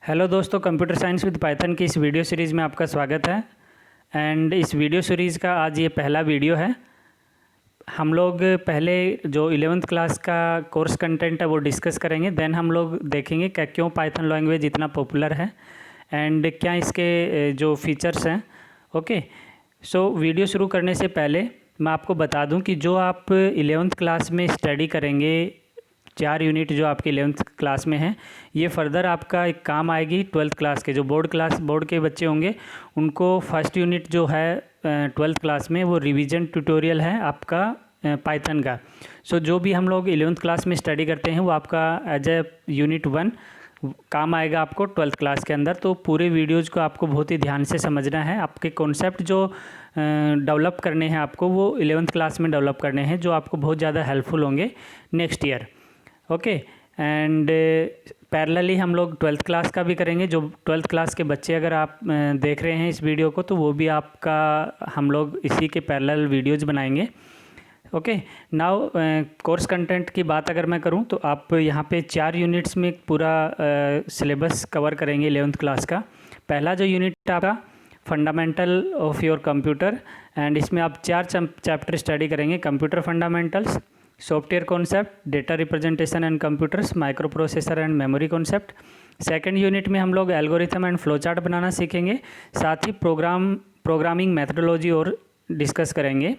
Hello दोस्तों, computer science with Python की इस वीडियो सीरीज़ में आपका स्वागत है। एंड इस वीडियो सीरीज़ का आज ये पहला वीडियो है। हम लोग पहले जो 11th क्लास का कोर्स कंटेंट है वो डिस्कस करेंगे। देन हम लोग देखेंगे कि क्यों पाइथन लैंग्वेज इतना पॉपुलर है एंड क्या इसके जो फीचर्स हैं। ओके, सो वीडियो शुरू करने से पहले मैं आपको बता दूं कि जो आप 11th क्लास में स्टडी करेंगे, 4 यूनिट जो आपके 11th क्लास में हैं, ये फर्दर आपका एक काम आएगी 12th क्लास के जो बोर्ड के बच्चे होंगे उनको। फर्स्ट यूनिट जो है 12th क्लास में वो रिवीजन ट्यूटोरियल है आपका पाइथन का। सो जो भी हम लोग 11th क्लास में स्टडी करते हैं वो आपका एज ए यूनिट 1 काम आएगा आपको 12th क्लास के अंदर। तो पूरे वीडियोज़ को आपको बहुत ही ध्यान से समझना है। आपके कॉन्सेप्ट जो डेवलप करने हैं आपको वो 11th क्लास में डेवलप करने हैं, जो आपको बहुत ज़्यादा हेल्पफुल होंगे next year. Okay, and parallelly हम लोग 12th क्लास का भी करेंगे। जो 12th क्लास के बच्चे अगर आप देख रहे हैं इस वीडियो को, तो वो भी आपका हम लोग इसी के पैरेलल वीडियोज़ बनाएंगे। ओके, नाउ कोर्स कंटेंट की बात अगर मैं करूं तो आप यहाँ पे 4 यूनिट्स में पूरा सिलेबस कवर करेंगे 11th क्लास का। पहला जो यूनिट आपका fundamental of your computer, and इसमें आप 4 चैप्टर स्टडी करेंगे। Computer fundamentals, software concept, data representation and computers, micro processor and memory concept. Second unit में हम लोग एल्गोरिथम एंड फ्लो चार्ट बनाना सीखेंगे, साथ ही प्रोग्रामिंग मेथडोलॉजी और डिस्कस करेंगे।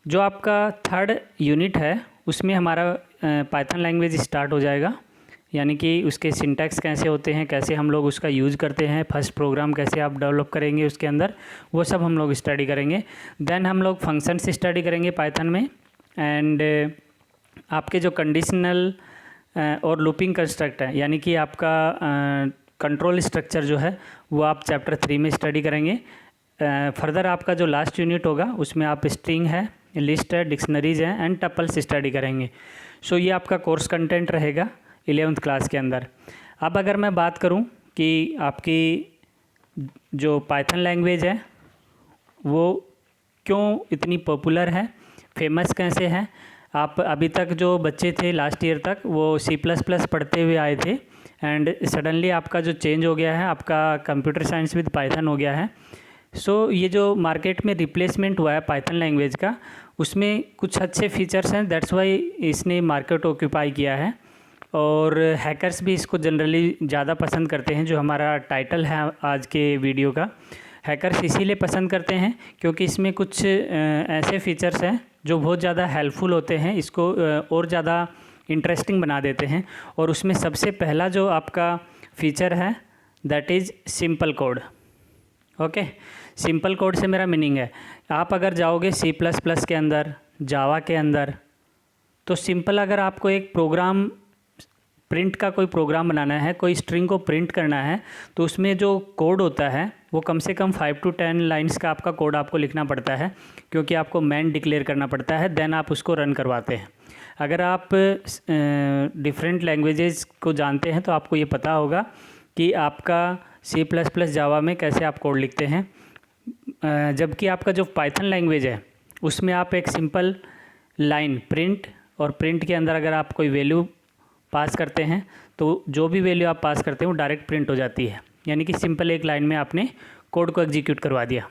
जो आपका थर्ड यूनिट है उसमें हमारा पाइथन लैंग्वेज स्टार्ट हो जाएगा, यानी कि उसके सिंटैक्स कैसे होते हैं, कैसे हम लोग उसका यूज़ करते हैं, फर्स्ट प्रोग्राम कैसे आप डेवलप करेंगे उसके अंदर, वो सब हम लोग स्टडी करेंगे। देन हम लोग फंक्शन से स्टडी करेंगे पाइथन में, एंड आपके जो कंडीशनल और लूपिंग कंस्ट्रक्ट है, यानी कि आपका कंट्रोल स्ट्रक्चर जो है वो आप चैप्टर 3 में स्टडी करेंगे। फर्दर आपका जो लास्ट यूनिट होगा उसमें आप स्ट्रिंग है, लिस्ट है, डिक्शनरीज हैं एंड टपल्स स्टडी करेंगे। सो ये आपका कोर्स कंटेंट रहेगा 11th क्लास के अंदर। अब अगर मैं बात करूं कि आपकी जो पाइथन लैंग्वेज है वो क्यों इतनी पॉपुलर है, फेमस कैसे है। आप अभी तक जो बच्चे थे लास्ट ईयर तक वो C++ पढ़ते हुए आए थे, एंड सडनली आपका जो चेंज हो गया है, आपका कंप्यूटर साइंस विद पाइथन हो गया है। सो ये जो मार्केट में रिप्लेसमेंट हुआ है पाइथन लैंग्वेज का, उसमें कुछ अच्छे फीचर्स हैं, दैट्स वाई इसने मार्केट ऑक्यूपाई किया है। और हैकर्स भी इसको जनरली ज़्यादा पसंद करते हैं, जो हमारा टाइटल है आज के वीडियो का। हैकर्स इसीलिए पसंद करते हैं क्योंकि इसमें कुछ ऐसे फीचर्स हैं जो बहुत ज़्यादा हेल्पफुल होते हैं, इसको और ज़्यादा इंटरेस्टिंग बना देते हैं। और उसमें सबसे पहला जो आपका फीचर है that is simple code. Okay, simple code से मेरा मीनिंग है, आप अगर जाओगे C++ के अंदर, जावा के अंदर, तो सिंपल अगर आपको एक प्रोग्राम प्रिंट का कोई प्रोग्राम बनाना है, कोई स्ट्रिंग को प्रिंट करना है, तो उसमें जो कोड होता है वो कम से कम 5 to 10 लाइन्स का आपका कोड आपको लिखना पड़ता है, क्योंकि आपको मैन डिक्लेयर करना पड़ता है, देन आप उसको रन करवाते हैं। अगर आप डिफरेंट लैंग्वेजेस को जानते हैं तो आपको ये पता होगा कि आपका C++ जावा में कैसे आप कोड लिखते हैं, जबकि आपका जो पाइथन लैंग्वेज है उसमें आप एक सिंपल लाइन प्रिंट, और प्रिंट के अंदर अगर आप कोई वैल्यू पास करते हैं तो जो भी वैल्यू आप पास करते हैं वो डायरेक्ट प्रिंट हो जाती है, यानी कि सिंपल एक लाइन में आपने कोड को एग्जीक्यूट करवा दिया।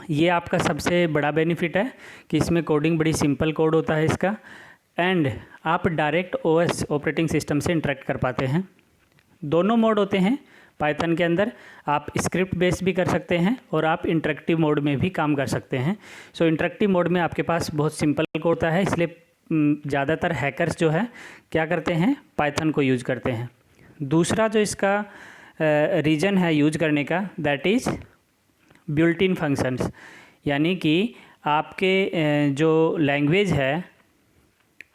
ये आपका सबसे बड़ा बेनिफिट है कि इसमें कोडिंग बड़ी सिंपल कोड होता है इसका, एंड आप डायरेक्ट OS ऑपरेटिंग सिस्टम से इंटरेक्ट कर पाते हैं। दोनों मोड होते हैं पाइथन के अंदर, आप स्क्रिप्ट बेस्ड भी कर सकते हैं और आप इंटरेक्टिव मोड में भी काम कर सकते हैं। सो इंटरेक्टिव मोड में आपके पास बहुत सिंपल कोड होता है, इसलिए ज़्यादातर हैकर्स जो है क्या करते हैं, पाइथन को यूज करते हैं। दूसरा जो इसका रीज़न है यूज करने का that is built in functions, यानी कि आपके जो लैंग्वेज है,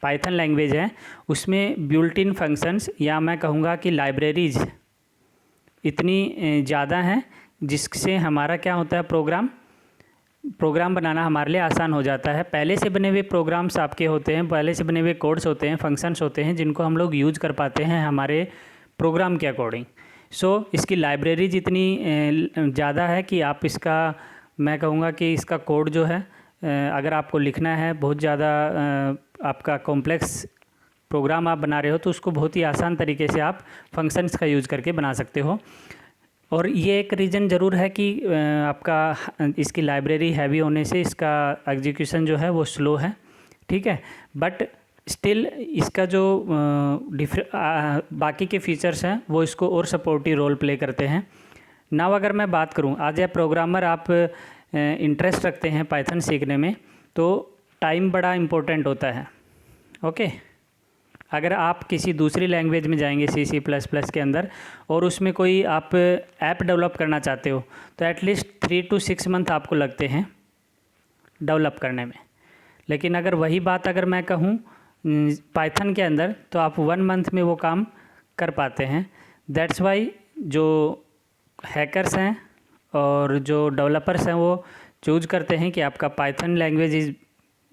पाइथन लैंग्वेज है, उसमें बिल्ट इन फंक्शंस, या मैं कहूँगा कि लाइब्रेरीज इतनी ज़्यादा हैं जिससे हमारा क्या होता है, प्रोग्राम बनाना हमारे लिए आसान हो जाता है। पहले से बने हुए प्रोग्राम्स आपके होते हैं, पहले से बने हुए कोड्स होते हैं, फंक्शंस होते हैं, जिनको हम लोग यूज कर पाते हैं हमारे प्रोग्राम के अकॉर्डिंग। सो इसकी लाइब्रेरी जितनी ज़्यादा है कि आप इसका, मैं कहूँगा कि इसका कोड जो है अगर आपको लिखना है बहुत ज़्यादा आपका कॉम्प्लेक्स प्रोग्राम आप बना रहे हो तो उसको बहुत ही आसान तरीके से आप फंक्शंस का यूज़ करके बना सकते हो। और ये एक रीज़न ज़रूर है कि आपका इसकी लाइब्रेरी हैवी होने से इसका एग्जीक्यूशन जो है वो स्लो है, ठीक है। बट स्टिल इसका जो बाकी के फीचर्स हैं वो इसको और सपोर्टिव रोल प्ले करते हैं। नाउ अगर मैं बात करूं, आज ए प्रोग्रामर आप इंटरेस्ट रखते हैं पाइथन सीखने में, तो टाइम बड़ा इम्पोर्टेंट होता है, ओके। अगर आप किसी दूसरी लैंग्वेज में जाएंगे C++ के अंदर और उसमें कोई आप ऐप डेवलप करना चाहते हो तो एटलीस्ट 3 to 6 मंथ आपको लगते हैं डेवलप करने में। लेकिन अगर वही बात अगर मैं कहूँ पाइथन के अंदर तो आप 1 मंथ में वो काम कर पाते हैं। दैट्स वाई जो हैकर्स हैं और जो डेवलपर्स हैं वो चूज करते हैं कि आपका Python language is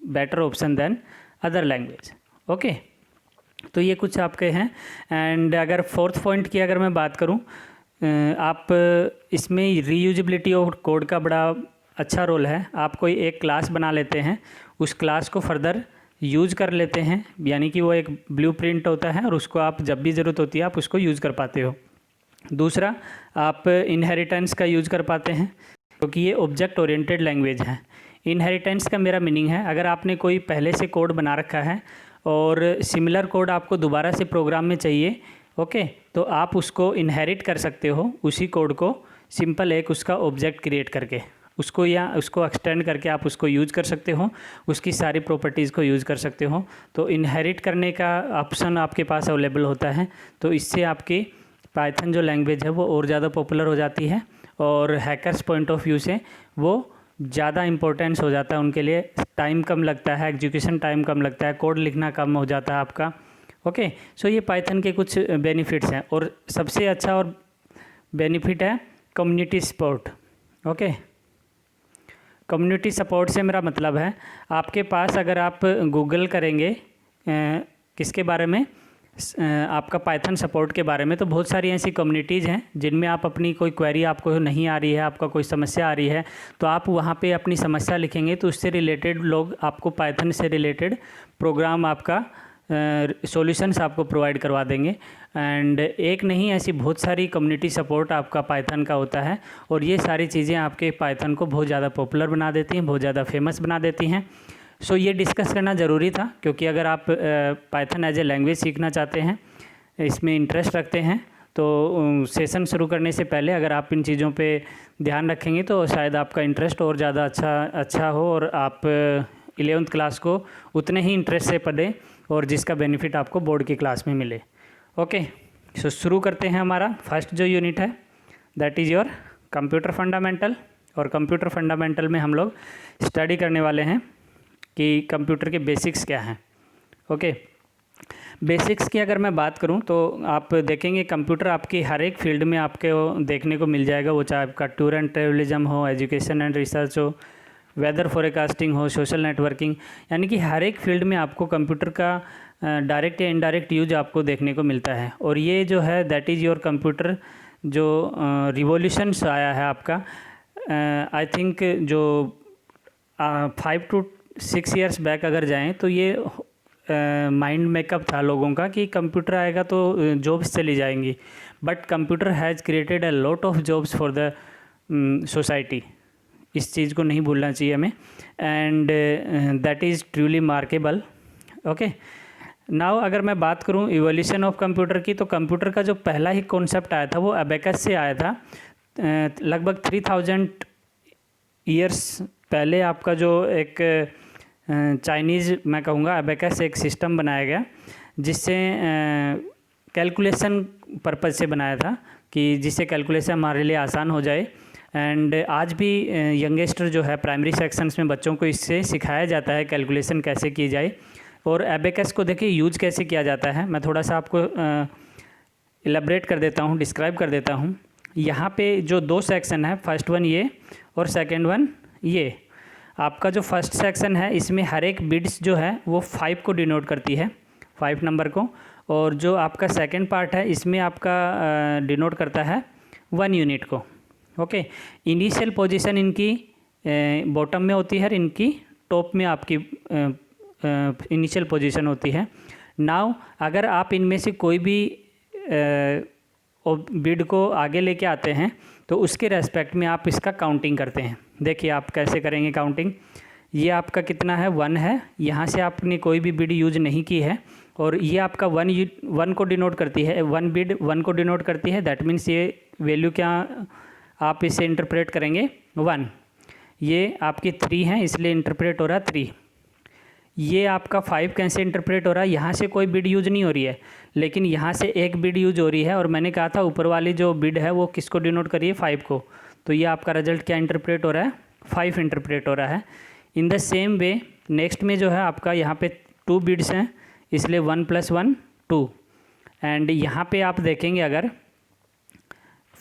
better option than other language, okay. तो ये कुछ आपके हैं। एंड अगर फोर्थ पॉइंट की अगर मैं बात करूं, आप इसमें रीयूजेबिलिटी ऑफ कोड का बड़ा अच्छा रोल है। आप कोई एक क्लास बना लेते हैं, उस क्लास को फर्दर यूज़ कर लेते हैं, यानी कि वो एक ब्लूप्रिंट होता है और उसको आप जब भी ज़रूरत होती है आप उसको यूज़ कर पाते हो। दूसरा, आप इनहेरिटेंस का यूज़ कर पाते हैं क्योंकि ये ऑब्जेक्ट ओरिएंटेड लैंग्वेज है। इनहेरिटेंस का मेरा मीनिंग है, अगर आपने कोई पहले से कोड बना रखा है और सिमिलर कोड आपको दोबारा से प्रोग्राम में चाहिए, ओके, तो आप उसको इनहेरिट कर सकते हो उसी कोड को, सिंपल एक उसका ऑब्जेक्ट क्रिएट करके उसको या उसको एक्सटेंड करके आप उसको यूज़ कर सकते हो, उसकी सारी प्रॉपर्टीज़ को यूज़ कर सकते हो। तो इनहेरिट करने का ऑप्शन आपके पास अवेलेबल होता है, तो इससे आपकी पाइथन जो लैंग्वेज है वो और ज़्यादा पॉपुलर हो जाती है और हैकर्स पॉइंट ऑफ व्यू से वो ज़्यादा इंपॉर्टेंस हो जाता है उनके लिए। टाइम कम लगता है, एग्जीक्यूशन टाइम कम लगता है, कोड लिखना कम हो जाता है आपका, ओके। सो ये पाइथन के कुछ बेनिफिट्स हैं। और सबसे अच्छा और बेनिफिट है community support, okay. Community support से मेरा मतलब है आपके पास अगर आप गूगल करेंगे किसके बारे में, आपका पाइथन सपोर्ट के बारे में, तो बहुत सारी ऐसी कम्युनिटीज़ हैं जिनमें आप अपनी कोई क्वेरी आपको नहीं आ रही है, आपका कोई समस्या आ रही है, तो आप वहाँ पे अपनी समस्या लिखेंगे तो उससे रिलेटेड लोग आपको पाइथन से रिलेटेड प्रोग्राम आपका सॉल्यूशंस आपको प्रोवाइड करवा देंगे। एंड एक नहीं, ऐसी बहुत सारी कम्युनिटी सपोर्ट आपका पाइथन का होता है और ये सारी चीज़ें आपके पाइथन को बहुत ज़्यादा पॉपुलर बना देती हैं, बहुत ज़्यादा फेमस बना देती हैं। सो ये डिस्कस करना ज़रूरी था क्योंकि अगर आप पाइथन एज ए लैंग्वेज सीखना चाहते हैं, इसमें इंटरेस्ट रखते हैं, तो सेशन शुरू करने से पहले अगर आप इन चीज़ों पे ध्यान रखेंगे तो शायद आपका इंटरेस्ट और ज़्यादा अच्छा हो और आप 11th क्लास को उतने ही इंटरेस्ट से पढ़ें और जिसका बेनिफिट आपको बोर्ड की क्लास में मिले, ओके। सो शुरू करते हैं। हमारा फर्स्ट जो यूनिट है that is your computer fundamental. और कंप्यूटर फंडामेंटल में हम लोग स्टडी करने वाले हैं कि कंप्यूटर के बेसिक्स क्या हैं, ओके। बेसिक्स की अगर मैं बात करूं तो आप देखेंगे कंप्यूटर आपकी हर एक फील्ड में आपके देखने को मिल जाएगा, वो चाहे आपका टूर एंड ट्रेवलिज्म हो, एजुकेशन एंड रिसर्च हो, वेदर फोरकास्टिंग हो, सोशल नेटवर्किंग, यानी कि हर एक फील्ड में आपको कंप्यूटर का डायरेक्ट या इनडायरेक्ट यूज आपको देखने को मिलता है। और ये जो है दैट इज़ योर कंप्यूटर जो रिवॉल्यूशंस आया है आपका, आई थिंक जो 5 to 6 ईयर्स बैक अगर जाएं तो ये माइंड मेकअप था लोगों का कि कंप्यूटर आएगा तो जॉब्स चली जाएंगी, but computer has created a lot of jobs for the society. इस चीज़ को नहीं भूलना चाहिए हमें, and that is truly markable, okay. Now अगर मैं बात करूं इवोल्यूशन ऑफ कंप्यूटर की, तो कंप्यूटर का जो पहला ही कॉन्सेप्ट आया था वो अबेकस से आया था। लगभग 3000 ईयर्स पहले आपका जो एक चाइनीज़ मैं कहूँगा अबेकस एक सिस्टम बनाया गया जिससे कैलकुलेशन पर्पज़ से बनाया था कि जिससे कैलकुलेशन हमारे लिए आसान हो जाए। एंड आज भी यंगेस्टर जो है प्राइमरी सेक्शंस में बच्चों को इससे सिखाया जाता है कैलकुलेशन कैसे की जाए। और एबेकस को देखिए यूज कैसे किया जाता है, मैं थोड़ा सा आपको इलेबरेट कर देता हूँ, डिस्क्राइब कर देता हूँ। यहाँ पे जो 2 सेक्शन है, फर्स्ट वन ये और सेकंड वन ये। आपका जो फर्स्ट सेक्शन है इसमें हर एक बिट्स जो है वो 5 को डिनोट करती है, 5 नंबर को, और जो आपका सेकंड पार्ट है इसमें आपका डिनोट करता है 1 यूनिट को, ओके। इनिशियल पोजीशन इनकी बॉटम में होती है, इनकी टॉप में आपकी इनिशियल पोजीशन होती है। नाउ अगर आप इनमें से कोई भी बिड को आगे लेके आते हैं तो उसके रेस्पेक्ट में आप इसका काउंटिंग करते हैं। देखिए आप कैसे करेंगे काउंटिंग। ये आपका कितना है, 1 है। यहाँ से आपने कोई भी बिड यूज नहीं की है और ये आपका 1 को डिनोट करती है, 1 बिड 1 को डिनोट करती है। दैट मीन्स ये वैल्यू क्या आप इसे इंटरप्रेट करेंगे 1। ये आपकी 3 है इसलिए इंटरप्रेट हो रहा है 3। ये आपका 5 कैसे इंटरप्रेट हो रहा है, यहाँ से कोई बिड यूज नहीं हो रही है लेकिन यहाँ से एक बिड यूज हो रही है और मैंने कहा था ऊपर वाली जो बिड है वो किसको डिनोट करिए 5 को। तो ये आपका रिजल्ट क्या इंटरप्रेट हो रहा है, 5 इंटरप्रेट हो रहा है। In the same way next में जो है आपका यहाँ पे 2 बिड्स हैं इसलिए 1 + 1 2। एंड यहाँ पे आप देखेंगे अगर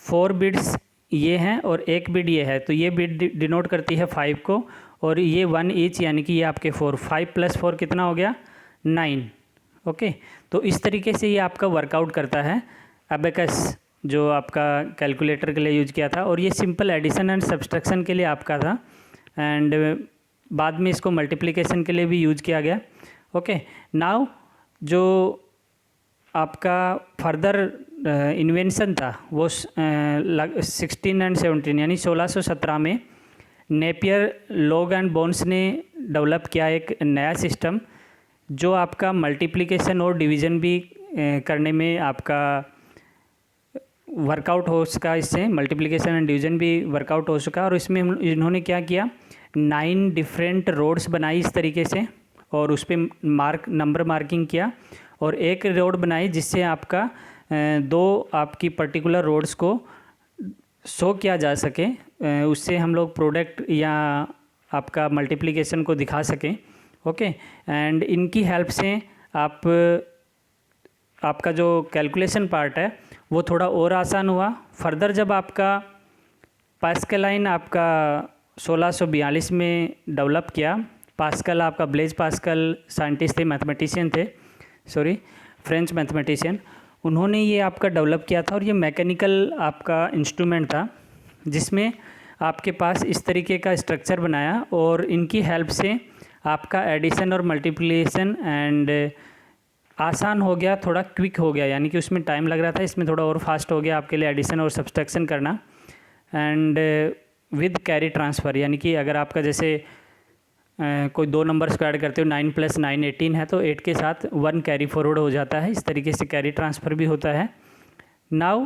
4 बिड्स ये हैं और एक बिड ये है तो ये बिड डिनोट करती है 5 को और ये 1 ईच यानी कि ये आपके 4, 5 + 4 कितना हो गया 9। ओके, तो इस तरीके से ये आपका वर्कआउट करता है अबेकस जो आपका कैलकुलेटर के लिए यूज किया था। और ये सिंपल एडिशन एंड सब्सट्रैक्शन के लिए आपका था एंड बाद में इसको मल्टीप्लिकेशन के लिए भी यूज किया गया। ओके, नाउ जो आपका फर्दर इन्वेंशन था वो 16 एंड 17 यानी 1617 में नेपियर लॉग एंड बोन्स ने डेवलप किया एक नया सिस्टम जो आपका मल्टीप्लिकेशन और डिवीज़न भी करने में आपका वर्कआउट हो सका। इससे मल्टीप्लिकेशन एंड डिवीज़न भी वर्कआउट हो सका और इसमें इन्होंने क्या किया 9 डिफरेंट रोड्स बनाई इस तरीके से और उस पर नंबर मार्किंग किया और एक रोड बनाई जिससे आपका 2 आपकी पर्टिकुलर रोड्स को शो किया जा सके, उससे हम लोग प्रोडक्ट या आपका मल्टीप्लिकेशन को दिखा सकें। ओके, एंड इनकी हेल्प से आपका जो कैलकुलेशन पार्ट है वो थोड़ा और आसान हुआ। फर्दर जब आपका पास्कलाइन आपका 1642 में डेवलप किया, पास्कल आपका ब्लेज पास्कल साइंटिस्ट थे, मैथमेटिशियन थे, फ्रेंच मैथमेटिशियन, उन्होंने ये आपका डेवलप किया था और ये मैकेनिकल आपका इंस्ट्रूमेंट था जिसमें आपके पास इस तरीके का स्ट्रक्चर बनाया और इनकी हेल्प से आपका एडिशन और मल्टीप्लिकेशन एंड आसान हो गया, थोड़ा क्विक हो गया। यानी कि उसमें टाइम लग रहा था, इसमें थोड़ा और फास्ट हो गया आपके लिए एडिशन और सब्सट्रैक्शन करना। एंड विद कैरी ट्रांसफ़र, यानी कि अगर आपका जैसे कोई 2 नंबर्स को ऐड करते हो 9 + 9 18 है तो 8 के साथ 1 कैरी फॉरवर्ड हो जाता है। इस तरीके से कैरी ट्रांसफ़र भी होता है। नाउ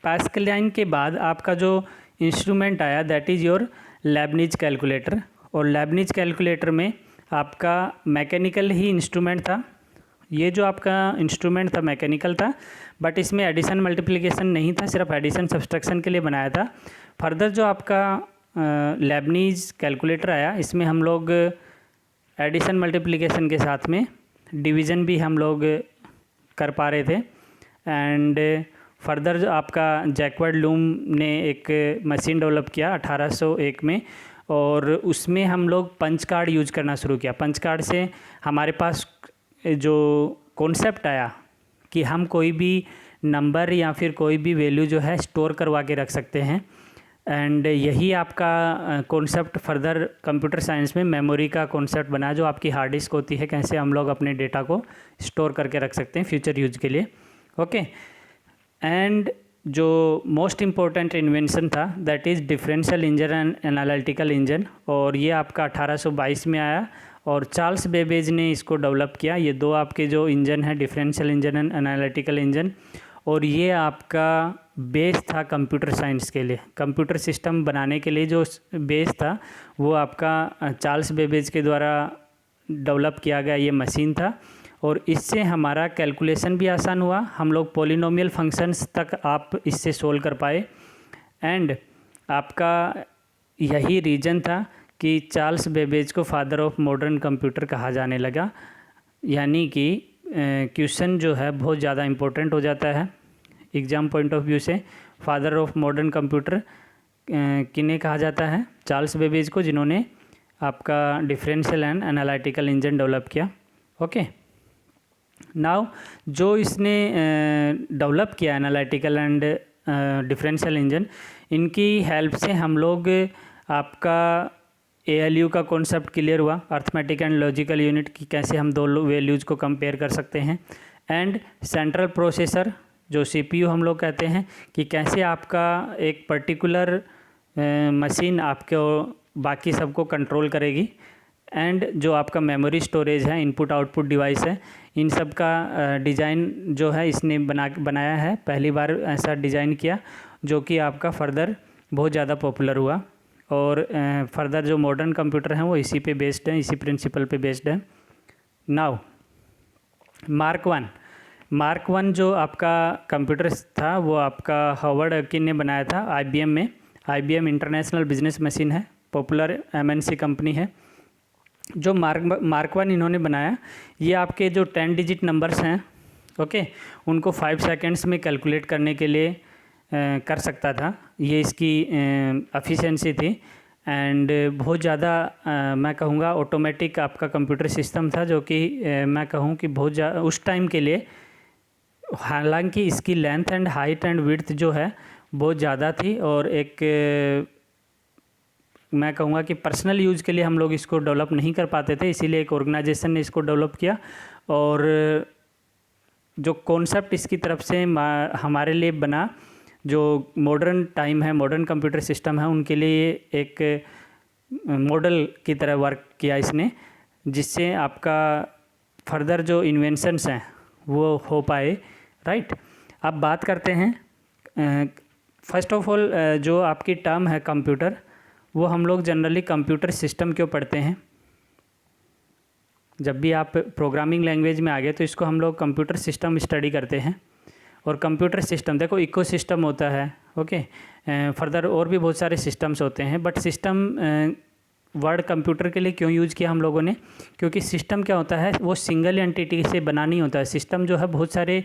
पास्कलाइन के बाद आपका जो इंस्ट्रूमेंट आया that is your Lebanese calculator. और लेबनिज कैलकुलेटर में आपका मैकेनिकल ही इंस्ट्रूमेंट था। ये जो आपका इंस्ट्रूमेंट था मैकेनिकल था बट इसमें एडिशन मल्टीप्लिकेशन नहीं था, सिर्फ एडिशन सब्सट्रैक्शन के लिए बनाया था। फर्दर जो आपका लेबनीज कैलकुलेटर आया इसमें हम लोग एडिशन मल्टीप्लिकेशन के साथ में डिवीज़न भी हम लोग कर पा रहे थे। एंड फर्दर जो आपका जैकवर्ड लूम ने एक मशीन डेवलप किया 1801 में और उसमें हम लोग पंच कार्ड यूज करना शुरू किया। पंच कार्ड से हमारे पास जो कॉन्सेप्ट आया कि हम कोई भी नंबर या फिर कोई भी वैल्यू जो है स्टोर करवा के रख सकते हैं। एंड यही आपका कॉन्सेप्ट फर्दर कंप्यूटर साइंस में मेमोरी का कॉन्सेप्ट बना जो आपकी हार्ड डिस्क होती है, कैसे हम लोग अपने डेटा को स्टोर करके रख सकते हैं फ्यूचर यूज के लिए। ओके, एंड जो मोस्ट इम्पोर्टेंट इन्वेंशन था that is differential engine and analytical engine और ये आपका 1822 में आया और चार्ल्स बेबेज ने इसको डेवलप किया। ये 2 आपके जो इंजन है differential engine and analytical engine, और ये आपका बेस था कंप्यूटर साइंस के लिए। कंप्यूटर सिस्टम बनाने के लिए जो बेस था वो आपका चार्ल्स बेबेज के द्वारा डेवलप किया गया ये मशीन था और इससे हमारा कैलकुलेशन भी आसान हुआ। हम लोग पॉलिनोमियल फंक्शंस तक आप इससे सोल्व कर पाए। एंड आपका यही रीज़न था कि चार्ल्स बेबेज को फादर ऑफ मॉडर्न कंप्यूटर कहा जाने लगा। यानी कि क्वेश्चन जो है बहुत ज़्यादा इम्पोर्टेंट हो जाता है एग्ज़ाम पॉइंट ऑफ व्यू से। फादर ऑफ मॉडर्न कंप्यूटर किन्हें कहा जाता है? चार्ल्स बेबेज को, जिन्होंने आपका differential and analytical engine develop किया। ओके, नाउ जो इसने डेवलप किया एनालिटिकल एंड डिफरेंशियल इंजन, इनकी हेल्प से हम लोग आपका ALU का कॉन्सेप्ट क्लियर हुआ, अर्थमेटिक एंड लॉजिकल यूनिट की कैसे हम दो वैल्यूज़ को कंपेयर कर सकते हैं। एंड सेंट्रल प्रोसेसर जो CPU हम लोग कहते हैं कि कैसे आपका एक पर्टिकुलर मशीन आपको बाकी सबको कंट्रोल करेगी। एंड जो आपका मेमोरी स्टोरेज है, इनपुट आउटपुट डिवाइस है, इन सब का डिज़ाइन जो है इसने बनाया है, पहली बार ऐसा डिज़ाइन किया जो कि आपका फर्दर बहुत ज़्यादा पॉपुलर हुआ। और फर्दर जो मॉडर्न कंप्यूटर हैं वो इसी पे बेस्ड हैं, इसी प्रिंसिपल पे बेस्ड है। नाउ मार्क वन जो आपका कंप्यूटर था वो आपका हार्वर्ड एकिन ने बनाया था IBM में। IBM इंटरनेशनल बिजनेस मशीन है, पॉपुलर MNC कंपनी है। जो मार्क वन इन्होंने बनाया, ये आपके जो 10 डिजिट नंबर्स हैं, ओके, उनको 5 सेकेंड्स में कैलकुलेट करने के लिए कर सकता था। ये इसकी एफिशिएंसी थी। एंड बहुत ज़्यादा मैं कहूँगा ऑटोमेटिक आपका कंप्यूटर सिस्टम था, जो कि मैं कहूँ कि बहुत ज़्यादा उस टाइम के लिए, हालांकि इसकी length and height and width जो है बहुत ज़्यादा थी। और एक मैं कहूँगा कि पर्सनल यूज़ के लिए हम लोग इसको डेवलप नहीं कर पाते थे, इसीलिए एक ऑर्गेनाइजेशन ने इसको डेवलप किया। और जो कॉन्सेप्ट इसकी तरफ से हमारे लिए बना, जो मॉडर्न टाइम है, मॉडर्न कंप्यूटर सिस्टम है, उनके लिए एक मॉडल की तरह वर्क किया इसने, जिससे आपका फर्दर जो इन्वेंशंस हैं वो हो पाए, राइट। अब बात करते हैं फर्स्ट ऑफ ऑल जो आपकी टर्म है कंप्यूटर, वो हम लोग जनरली कंप्यूटर सिस्टम क्यों पढ़ते हैं। जब भी आप प्रोग्रामिंग लैंग्वेज में आ गए तो इसको हम लोग कंप्यूटर सिस्टम स्टडी करते हैं। और कंप्यूटर सिस्टम देखो, इकोसिस्टम होता है, ओके, फर्दर और भी बहुत सारे सिस्टम्स होते हैं, बट सिस्टम वर्ड कंप्यूटर के लिए क्यों यूज़ किया हम लोगों ने, क्योंकि सिस्टम क्या होता है, वो सिंगल एंटिटी से बना नहीं होता है। सिस्टम जो है बहुत सारे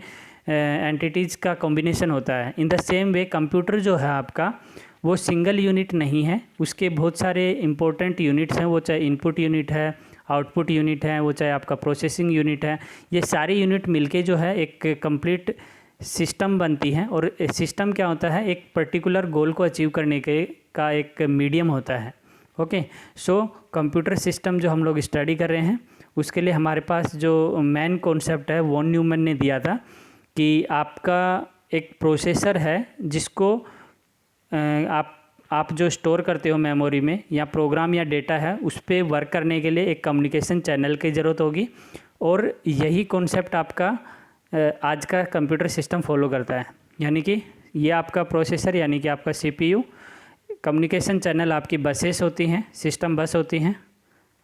एंटिटीज़ का कॉम्बिनेशन होता है। In the same way computer जो है आपका, वो सिंगल यूनिट नहीं है, उसके बहुत सारे इंपॉर्टेंट यूनिट्स हैं, वो चाहे इनपुट यूनिट है, आउटपुट यूनिट है, वो चाहे आपका प्रोसेसिंग यूनिट है। ये सारी यूनिट मिलके जो है एक कंप्लीट सिस्टम बनती है। और सिस्टम क्या होता है, एक पर्टिकुलर गोल को अचीव करने के का एक मीडियम होता है, ओके। सो कंप्यूटर सिस्टम जो हम लोग स्टडी कर रहे हैं, उसके लिए हमारे पास जो मेन कॉन्सेप्ट है वॉन न्यूमन ने दिया था कि आपका एक प्रोसेसर है जिसको आप जो स्टोर करते हो मेमोरी में, या प्रोग्राम या डेटा है, उस पर वर्क करने के लिए एक कम्युनिकेशन चैनल की ज़रूरत होगी। और यही कॉन्सेप्ट आपका आज का कंप्यूटर सिस्टम फॉलो करता है। यानी कि ये आपका प्रोसेसर, यानी कि आपका CPU, कम्युनिकेशन चैनल आपकी बसेस होती हैं, सिस्टम बस होती हैं,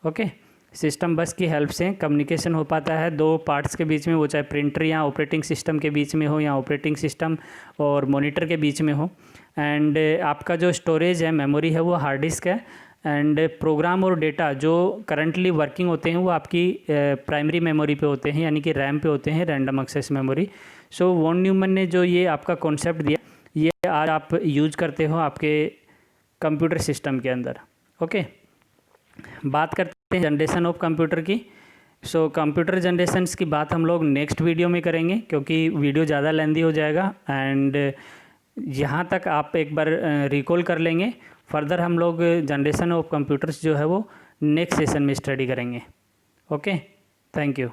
ओके। सिस्टम बस की हेल्प से कम्युनिकेशन हो पाता है दो पार्ट्स के बीच में, वो चाहे प्रिंटर या ऑपरेटिंग सिस्टम के बीच में हो, या ऑपरेटिंग सिस्टम और मॉनिटर के बीच में हो। एंड आपका जो स्टोरेज है, मेमोरी है, वो हार्ड डिस्क है। एंड प्रोग्राम और डेटा जो करंटली वर्किंग होते हैं वो आपकी प्राइमरी मेमोरी पे होते हैं, यानी कि रैम पे होते हैं, रैंडम एक्सेस मेमोरी। सो वॉन न्यूमन ने जो ये आपका कॉन्सेप्ट दिया, ये आज आप यूज करते हो आपके कंप्यूटर सिस्टम के अंदर, ओके। बात करते हैं जनरेशन ऑफ कंप्यूटर की। सो कंप्यूटर जनरेशन्स की बात हम लोग नेक्स्ट वीडियो में करेंगे, क्योंकि वीडियो ज़्यादा लेंदी हो जाएगा। एंड यहाँ तक आप एक बार रिकॉल कर लेंगे। फर्दर हम लोग जनरेशन ऑफ कंप्यूटर्स जो है वो नेक्स्ट सेशन में स्टडी करेंगे, ओके। Thank you.